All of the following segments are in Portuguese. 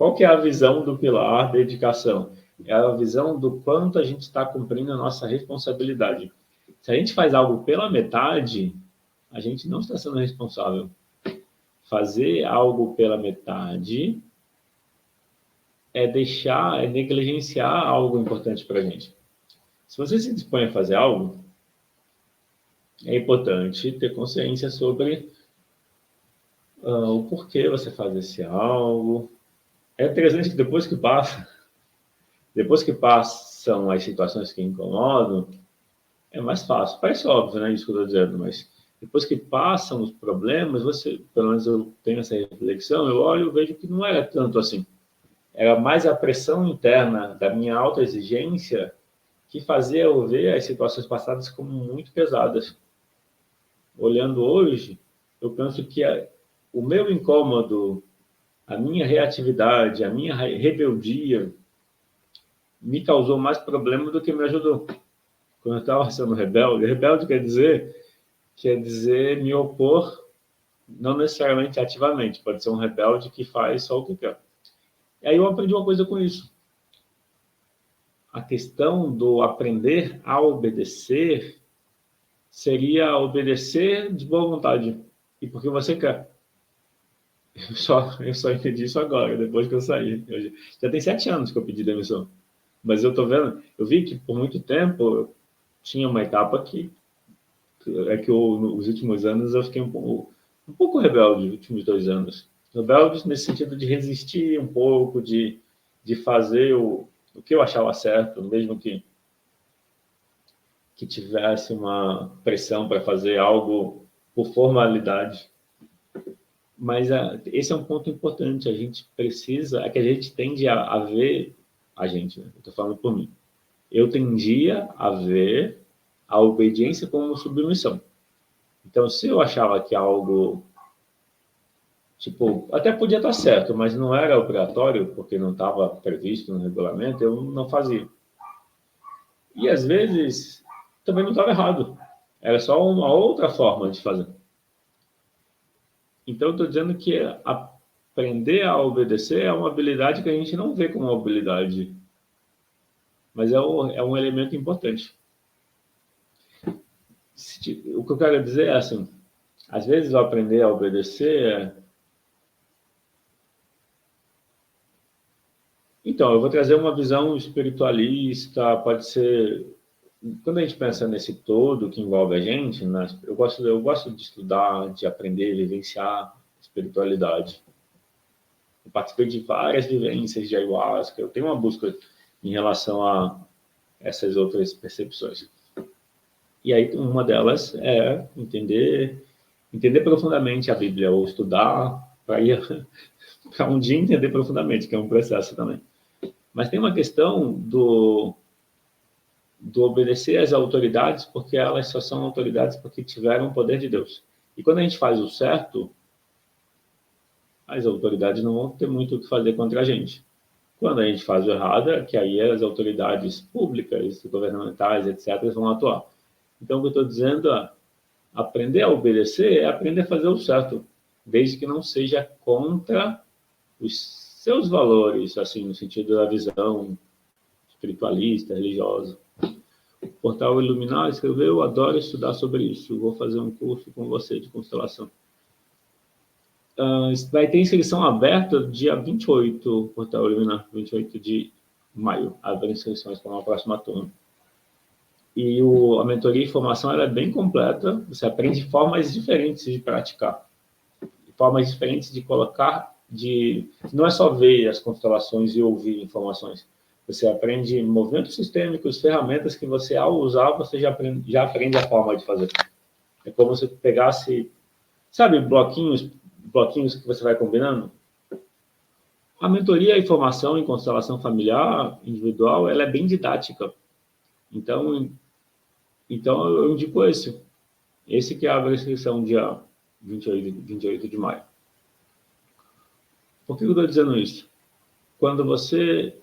Qual que é a visão do pilar dedicação? É a visão do quanto a gente está cumprindo a nossa responsabilidade. Se a gente faz algo pela metade, a gente não está sendo responsável. Fazer algo pela metade é negligenciar algo importante para a gente. Se você se dispõe a fazer algo, é importante ter consciência sobre o porquê você faz esse algo. É interessante que depois que passam as situações que incomodam, é mais fácil. Parece óbvio, né, isso que eu estou dizendo, mas depois que passam os problemas, pelo menos eu tenho essa reflexão, eu olho e vejo que não era tanto assim. Era mais a pressão interna da minha autoexigência que fazia eu ver as situações passadas como muito pesadas. Olhando hoje, eu penso que o meu incômodo, a minha reatividade, a minha rebeldia, me causou mais problema do que me ajudou. Quando eu estava sendo rebelde quer dizer me opor, não necessariamente ativamente, pode ser um rebelde que faz só o que quer. E aí eu aprendi uma coisa com isso. A questão do aprender a obedecer seria obedecer de boa vontade e porque você quer. Eu só entendi isso agora, depois que eu saí. Já tem 7 anos que eu pedi demissão. Mas eu vi que por muito tempo eu tinha uma etapa nos últimos anos eu fiquei um pouco rebelde, nos últimos 2 anos. Rebelde nesse sentido de resistir um pouco, de fazer o que eu achava certo, mesmo que tivesse uma pressão para fazer algo por formalidade. Mas esse é um ponto importante. A gente precisa, é que a gente tende a ver, né? Eu estou falando por mim. Eu tendia a ver a obediência como submissão. Então, se eu achava que algo, tipo, até podia estar certo, mas não era obrigatório, porque não estava previsto no regulamento, eu não fazia. E, às vezes, também não estava errado. Era só uma outra forma de fazer. Então, eu estou dizendo que aprender a obedecer é uma habilidade que a gente não vê como uma habilidade, mas é um elemento importante. O que eu quero dizer é assim, às vezes aprender a obedecer Então, eu vou trazer uma visão espiritualista, pode ser... Quando a gente pensa nesse todo que envolve a gente, né, eu gosto de estudar, de aprender, vivenciar espiritualidade. Eu participei de várias vivências de ayahuasca, eu tenho uma busca em relação a essas outras percepções. E aí, uma delas é entender profundamente a Bíblia, ou estudar para um dia entender profundamente, que é um processo também. Mas tem uma questão do obedecer às autoridades, porque elas só são autoridades porque tiveram o poder de Deus. E quando a gente faz o certo, as autoridades não vão ter muito o que fazer contra a gente. Quando a gente faz o errado, é que aí as autoridades públicas, governamentais, etc., vão atuar. Então, o que eu estou dizendo é, aprender a obedecer é aprender a fazer o certo, desde que não seja contra os seus valores, assim, no sentido da visão espiritualista, religiosa. O Portal Iluminar escreveu: eu adoro estudar sobre isso, vou fazer um curso com você de constelação. Vai ter inscrição aberta dia 28, Portal Iluminar, 28 de maio, abre inscrições para uma próxima turma. E a mentoria e formação ela é bem completa, você aprende formas diferentes de praticar, formas diferentes de colocar, não é só ver as constelações e ouvir informações, você aprende movimentos sistêmicos, ferramentas que você, ao usar, você já aprende a forma de fazer. É como se pegasse, sabe, bloquinhos que você vai combinando? A mentoria e formação em constelação familiar, individual, ela é bem didática. Então eu indico esse que abre a inscrição dia 28 de maio. Por que eu estou dizendo isso? Quando você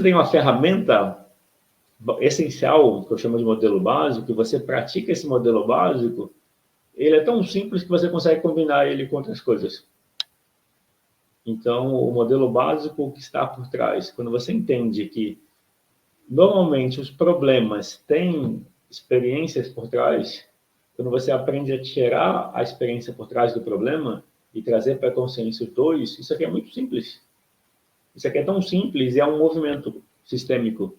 tem uma ferramenta essencial, que eu chamo de modelo básico, e você pratica esse modelo básico, ele é tão simples que você consegue combinar ele com outras coisas. Então, o modelo básico que está por trás, quando você entende que normalmente os problemas têm experiências por trás, quando você aprende a tirar a experiência por trás do problema e trazer para a consciência os dois, isso aqui é muito simples. Isso aqui é tão simples e é um movimento sistêmico.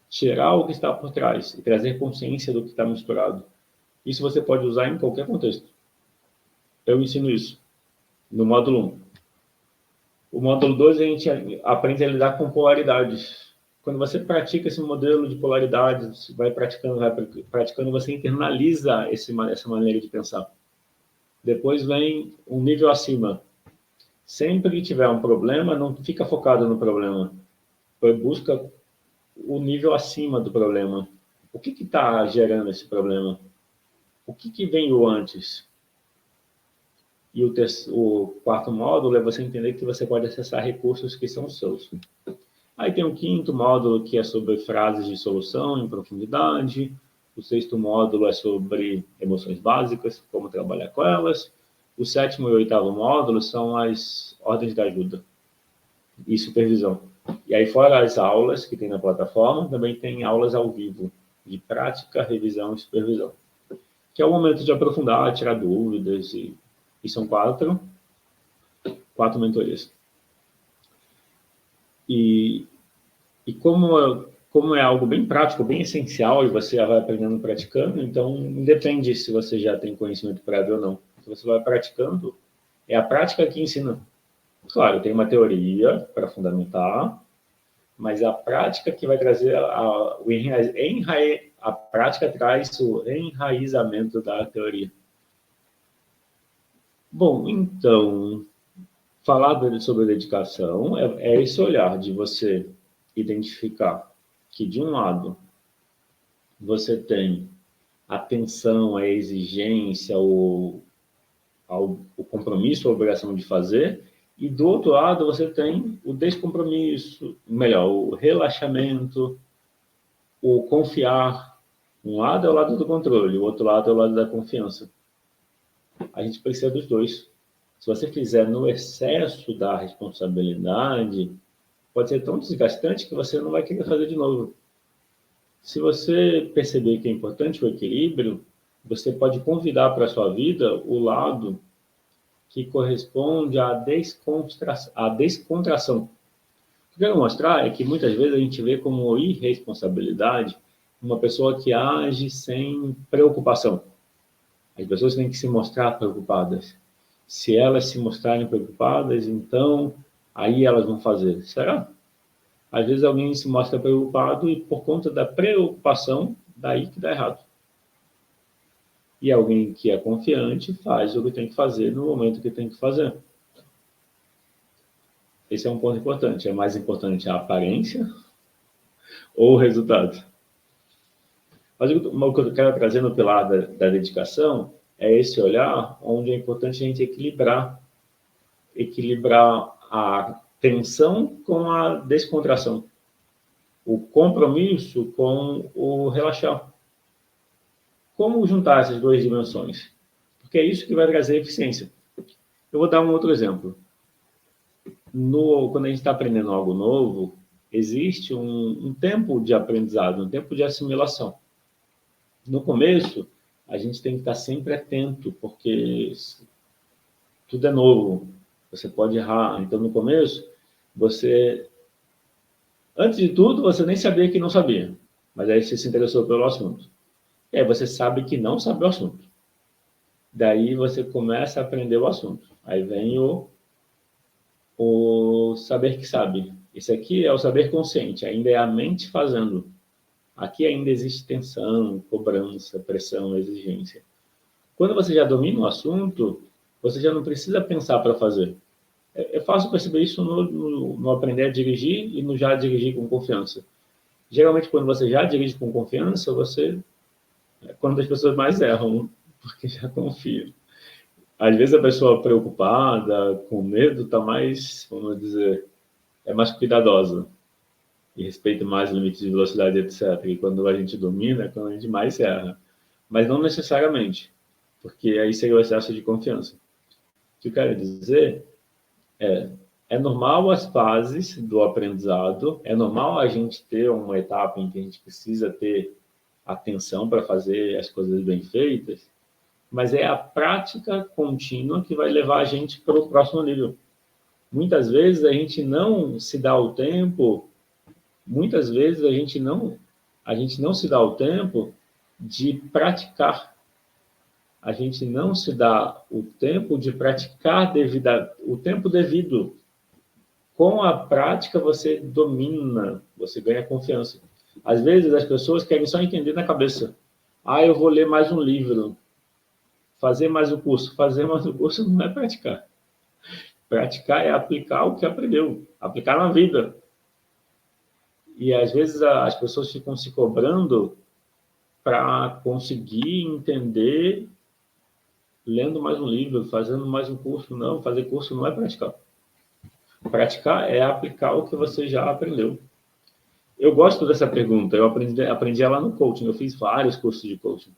Tirar o que está por trás e trazer consciência do que está misturado. Isso você pode usar em qualquer contexto. Eu ensino isso no módulo 1. O módulo 2 a gente aprende a lidar com polaridades. Quando você pratica esse modelo de polaridades, vai praticando, você internaliza essa maneira de pensar. Depois vem um nível acima. Sempre que tiver um problema, não fica focado no problema. Busca o nível acima do problema. O que está gerando esse problema? O que veio antes? E o quarto módulo é você entender que você pode acessar recursos que são seus. Aí tem o quinto módulo, que é sobre frases de solução em profundidade. O sexto módulo é sobre emoções básicas, como trabalhar com elas. O sétimo e o oitavo módulo são as ordens de ajuda e supervisão. E aí, fora as aulas que tem na plataforma, também tem aulas ao vivo, de prática, revisão e supervisão. Que é o momento de aprofundar, tirar dúvidas, e são quatro mentorias. E como é algo bem prático, bem essencial, e você vai aprendendo praticando, então independe se você já tem conhecimento prévio ou não. Se você vai praticando, é a prática que ensina. Claro, tem uma teoria para fundamentar, mas a prática que vai trazer a prática traz o enraizamento da teoria. Bom, então, falar sobre dedicação é esse olhar de você identificar que, de um lado, você tem a atenção, a exigência, o compromisso, a obrigação de fazer, e do outro lado você tem o descompromisso, melhor, o relaxamento, o confiar. Um lado é o lado do controle, o outro lado é o lado da confiança. A gente precisa dos dois. Se você fizer no excesso da responsabilidade, pode ser tão desgastante que você não vai querer fazer de novo. Se você perceber que é importante o equilíbrio, você pode convidar para a sua vida o lado que corresponde à descontração. O que eu quero mostrar é que muitas vezes a gente vê como irresponsabilidade uma pessoa que age sem preocupação. As pessoas têm que se mostrar preocupadas. Se elas se mostrarem preocupadas, então aí elas vão fazer. Será? Às vezes alguém se mostra preocupado e por conta da preocupação, daí que dá errado. E alguém que é confiante faz o que tem que fazer no momento que tem que fazer. Esse é um ponto importante. É mais importante a aparência ou o resultado? Mas o que eu quero trazer no pilar da dedicação é esse olhar onde é importante a gente equilibrar a tensão com a descontração, o compromisso com o relaxar. Como juntar essas duas dimensões? Porque é isso que vai trazer eficiência. Eu vou dar um outro exemplo. Quando a gente está aprendendo algo novo, existe um tempo de aprendizado, um tempo de assimilação. No começo, a gente tem que estar sempre atento, porque tudo é novo, você pode errar. Então, no começo, antes de tudo, você nem sabia que não sabia, mas aí você se interessou pelo assunto. E aí você sabe que não sabe o assunto. Daí você começa a aprender o assunto. Aí vem o saber que sabe. Esse aqui é o saber consciente, ainda é a mente fazendo. Aqui ainda existe tensão, cobrança, pressão, exigência. Quando você já domina o assunto, você já não precisa pensar para fazer. É fácil perceber isso no aprender a dirigir e no já dirigir com confiança. Geralmente, quando você já dirige com confiança, é quando as pessoas mais erram, porque já confiam. Às vezes a pessoa preocupada, com medo, está mais, vamos dizer, é mais cuidadosa e respeita mais limites de velocidade, etc. E quando a gente domina, é quando a gente mais erra. Mas não necessariamente, porque aí seria o excesso de confiança. O que eu quero dizer é, É normal as fases do aprendizado, é normal a gente ter uma etapa em que a gente precisa ter atenção para fazer as coisas bem feitas, mas é a prática contínua que vai levar a gente para o próximo nível. Muitas vezes a gente não se dá o tempo, muitas vezes a gente não se dá o tempo de praticar. A gente não se dá o tempo de praticar o tempo devido. Com a prática, você domina, você ganha confiança. Às vezes, as pessoas querem só entender na cabeça. Ah, eu vou ler mais um livro, fazer mais o curso. Fazer mais o curso não é praticar. Praticar é aplicar o que aprendeu, aplicar na vida. E, às vezes, as pessoas ficam se cobrando para conseguir entender lendo mais um livro, fazendo mais um curso. Não, fazer curso não é praticar. Praticar é aplicar o que você já aprendeu. Eu gosto dessa pergunta. Eu aprendi ela no coaching. Eu fiz vários cursos de coaching.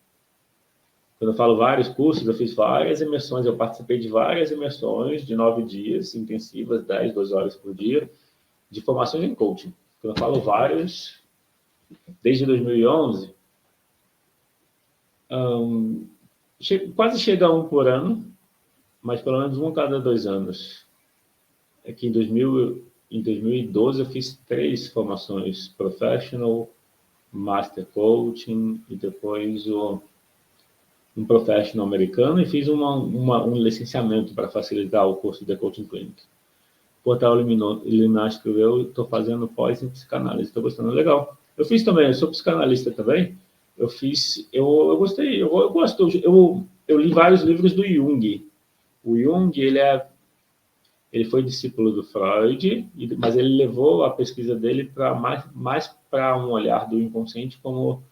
Quando eu falo vários cursos, eu fiz várias imersões. Eu participei de várias imersões de 9 dias, intensivas, 10, 12 horas por dia, de formações em coaching. Quando eu falo vários, desde 2011, quase chega a um por ano, mas pelo menos um a cada 2 anos. É que em 2012 eu fiz 3 formações: Professional, Master Coaching e depois um Professional americano, e fiz um licenciamento para facilitar o curso de Coaching Clinic. Portal Liminar escreveu: estou fazendo pós em psicanálise, estou gostando, legal. Eu fiz também, eu sou psicanalista também. Eu gostei, eu gosto, eu li vários livros do Jung. O Jung, ele foi discípulo do Freud, mas ele levou a pesquisa dele para mais para um olhar do inconsciente como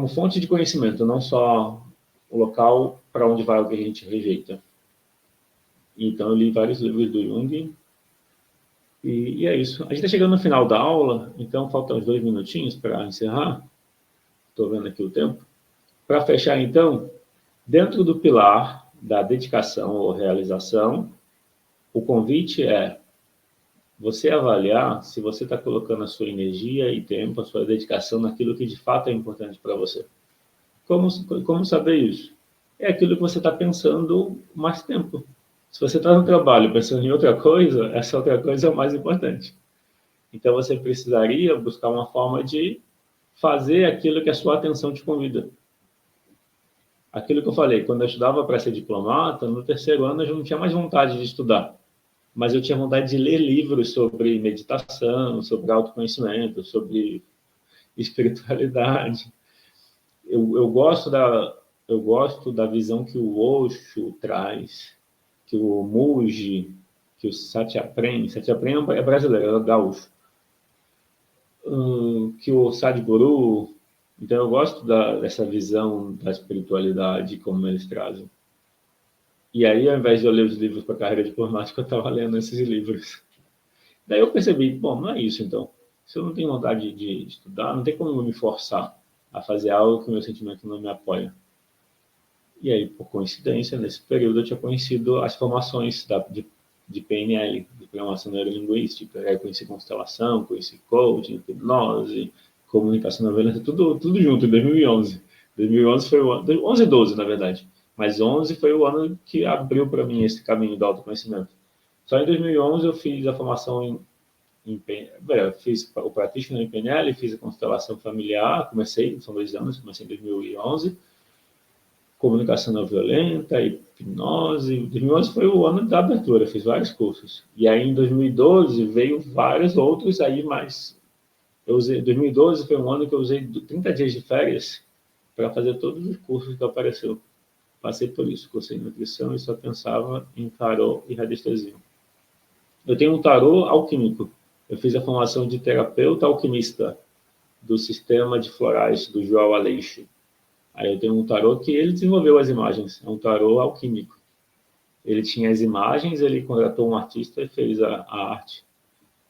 fonte de conhecimento, não só o local para onde vai o que a gente rejeita. Então, eu li vários livros do Jung e é isso. A gente está chegando no final da aula, então faltam uns 2 minutinhos para encerrar. Estou vendo aqui o tempo. Para fechar, então, dentro do pilar da dedicação ou realização, o convite é você avaliar se você está colocando a sua energia e tempo, a sua dedicação naquilo que de fato é importante para você. Como saber isso? É aquilo que você está pensando mais tempo. Se você está no trabalho pensando em outra coisa, essa outra coisa é o mais importante. Então você precisaria buscar uma forma de fazer aquilo que a sua atenção te convida. Aquilo que eu falei, quando eu estudava para ser diplomata, no terceiro ano eu já não tinha mais vontade de estudar, mas eu tinha vontade de ler livros sobre meditação, sobre autoconhecimento, sobre espiritualidade. Eu gosto da visão que o Osho traz, que o Muji, que o Satyapren é brasileiro, é gaúcho, que o Sadhguru. Então eu gosto dessa visão da espiritualidade como eles trazem. E aí, ao invés de eu ler os livros para carreira diplomática, eu estava lendo esses livros. Daí eu percebi, bom, não é isso então. Se eu não tenho vontade de estudar, não tem como eu me forçar a fazer algo que o meu sentimento não me apoia. E aí, por coincidência, nesse período eu tinha conhecido as formações de PNL, de Programação Neurolinguística. Aí eu conheci constelação, conheci coaching, hipnose, comunicação não violenta, tudo junto, em 2011. 2011 foi o ano, 11 e 12, na verdade. Mas 11 foi o ano que abriu para mim esse caminho do autoconhecimento. Só em 2011 eu fiz a formação fiz o Practitioner em PNL, fiz a constelação familiar, são 2 anos, comecei em 2011, comunicação não violenta, hipnose. 2011 foi o ano da abertura, fiz vários cursos. E aí em 2012 veio vários outros aí, mas 2012 foi um ano que eu usei 30 dias de férias para fazer todos os cursos que apareceu. Passei por isso, cursei nutrição e só pensava em tarô e radiestesia. Eu tenho um tarô alquímico. Eu fiz a formação de terapeuta alquimista do sistema de florais do João Aleixo. Aí eu tenho um tarô que ele desenvolveu as imagens, é um tarô alquímico. Ele tinha as imagens, ele contratou um artista e fez a arte.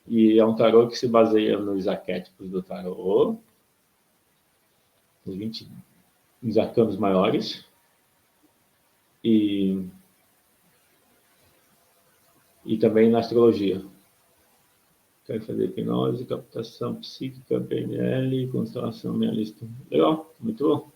E é um tarô que se baseia nos arquétipos do tarô, nos arcanos maiores. E e também na astrologia. Quero fazer hipnose, captação psíquica, PNL, constelação, minha lista. Legal, muito bom.